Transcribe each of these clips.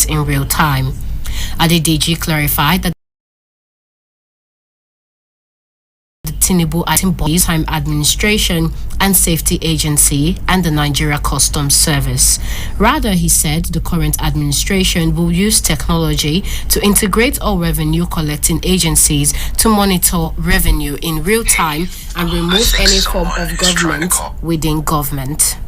in real time. Adedeji clarified that the Tinubu bodies, Time Administration and Safety Agency, and the Nigeria Customs Service. Rather, he said the current administration will use technology to integrate all revenue collecting agencies to monitor revenue in real time and remove any form of government within government.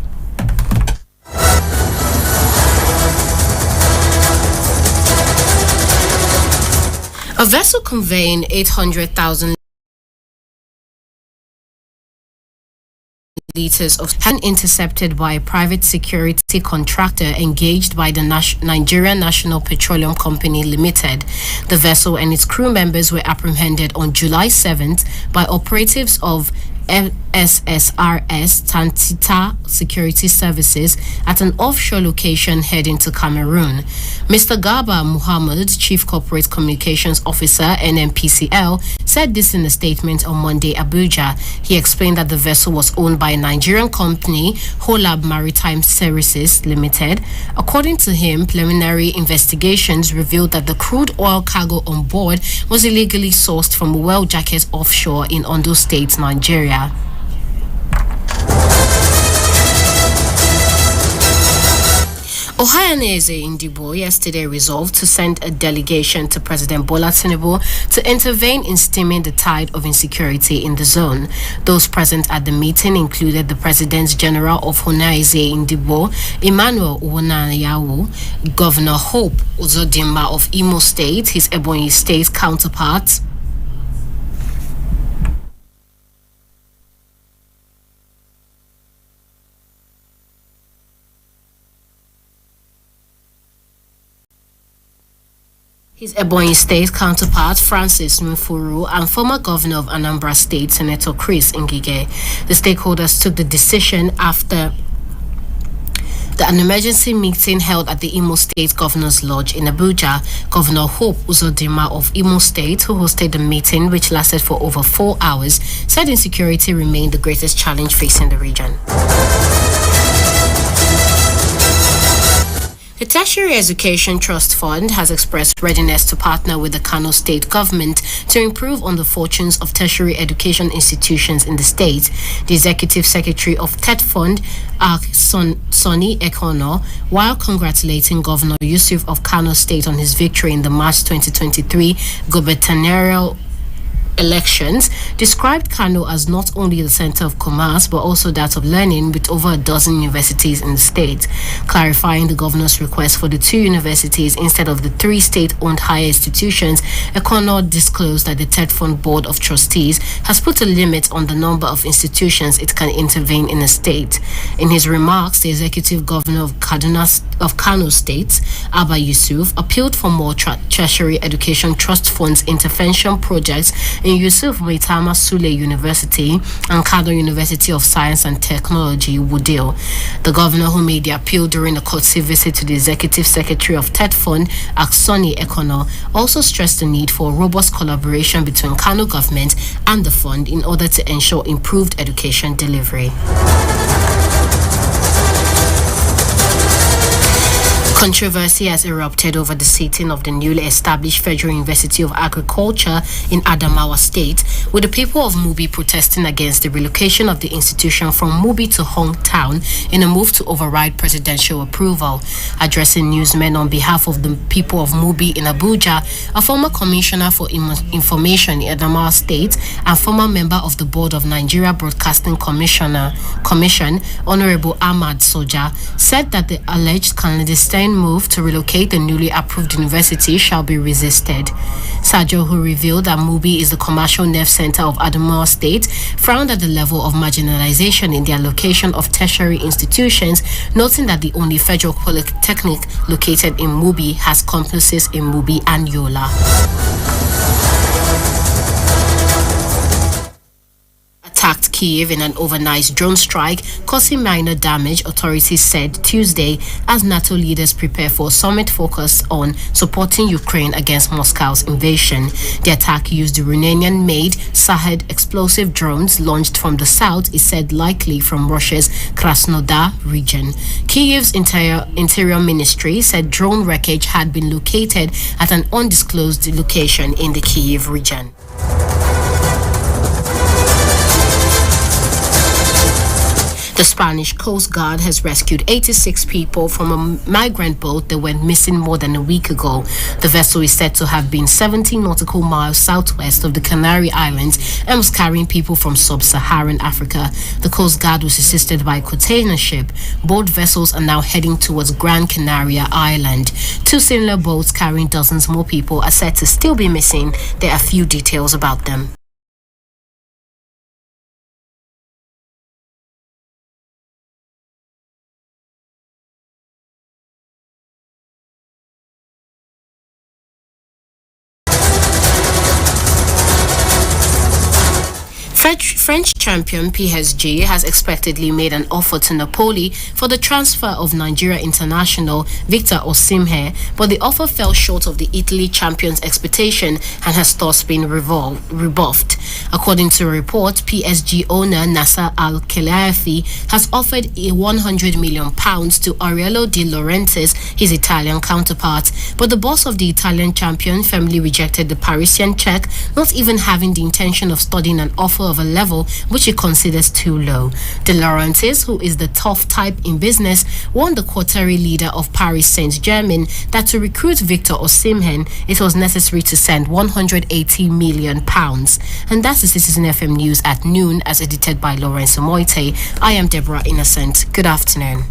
A vessel conveying 800,000 liters of and intercepted by a private security contractor engaged by the Nigerian National Petroleum Company Limited. The vessel and its crew members were apprehended on July 7th by operatives of SSRS Tantita Security Services at an offshore location heading to Cameroon. Mr. Garba Muhammad, Chief Corporate Communications Officer, NNPCL, said this in a statement on Monday, Abuja. He explained that the vessel was owned by a Nigerian company, Holab Maritime Services Limited. According to him, preliminary investigations revealed that the crude oil cargo on board was illegally sourced from a well jacket offshore in Ondo State, Nigeria. Ohanaeze Ndigbo yesterday resolved to send a delegation to President Bola Tinubu to intervene in stemming the tide of insecurity in the zone. Those present at the meeting included the President General of Ohanaeze Ndigbo, Emmanuel Uwanayawu, Governor Hope Uzodinma of Imo State, his Ebonyi State counterpart, Francis Mufuru, and former governor of Anambra State, Senator Chris Ngige. The stakeholders took the decision after an emergency meeting held at the Imo State Governor's Lodge in Abuja. Governor Hope Uzodinma of Imo State, who hosted the meeting, which lasted for over 4 hours, said insecurity remained the greatest challenge facing the region. The Tertiary Education Trust Fund has expressed readiness to partner with the Kano State government to improve on the fortunes of tertiary education institutions in the state. The Executive Secretary of TET Fund, Sonny Ekono, while congratulating Governor Yusuf of Kano State on his victory in the March 2023 gubernatorial elections, described Kano as not only the center of commerce but also that of learning, with over a dozen universities in the state. Clarifying the governor's request for the 2 universities instead of the 3 state-owned higher institutions, Ekono disclosed that the TED Fund Board of Trustees has put a limit on the number of institutions it can intervene in a state. In his remarks, the executive governor of Kano State, Abba Yusuf, appealed for more tertiary education trust funds intervention projects in Yusuf Maitama Sule University and Kano University of Science and Technology, Wudil. The governor, who made the appeal during a courtesy visit to the Executive Secretary of TED Fund, Aksoni Ekono, also stressed the need for robust collaboration between Kano government and the fund in order to ensure improved education delivery. Controversy has erupted over the seating of the newly established Federal University of Agriculture in Adamawa State, with the people of Mubi protesting against the relocation of the institution from Mubi to Hong Town in a move to override presidential approval. Addressing newsmen on behalf of the people of Mubi in Abuja, a former commissioner for information in Adamawa State and former member of the board of Nigeria Broadcasting Commission, Honorable Ahmad Soja, said that the alleged clandestine move to relocate the newly approved university shall be resisted. Sajo, who revealed that Mubi is the commercial nerve center of Adamawa State, frowned at the level of marginalization in the allocation of tertiary institutions, noting that the only federal polytechnic located in Mubi has campuses in Mubi and Yola. Attacked Kyiv in an overnight drone strike, causing minor damage, authorities said Tuesday, as NATO leaders prepare for a summit focused on supporting Ukraine against Moscow's invasion. The attack used the Romanian-made Shahed explosive drones launched from the south, is said likely from Russia's Krasnodar region. Kyiv's interior ministry said drone wreckage had been located at an undisclosed location in the Kyiv region. The Spanish Coast Guard has rescued 86 people from a migrant boat that went missing more than a week ago. The vessel is said to have been 70 nautical miles southwest of the Canary Islands and was carrying people from sub-Saharan Africa. The Coast Guard was assisted by a container ship. Both vessels are now heading towards Gran Canaria Island. Two similar boats carrying dozens more people are said to still be missing. There are few details about them. French champion PSG has expectedly made an offer to Napoli for the transfer of Nigeria international Victor Osimhen, but the offer fell short of the Italy champion's expectation and has thus been rebuffed. According to a report, PSG owner Nasser Al-Khelaifi has offered £100 million to Aurelio De Laurentiis, his Italian counterpart, but the boss of the Italian champion firmly rejected the Parisian check, not even having the intention of studying an offer of a level which he considers too low. De Laurentiis, who is the tough type in business, warned the quarterly leader of Paris Saint-Germain that to recruit Victor Osimhen, it was necessary to send £180 million. And that's the Citizen FM News at noon, as edited by Lawrence Moite. I am Deborah Innocent. Good afternoon.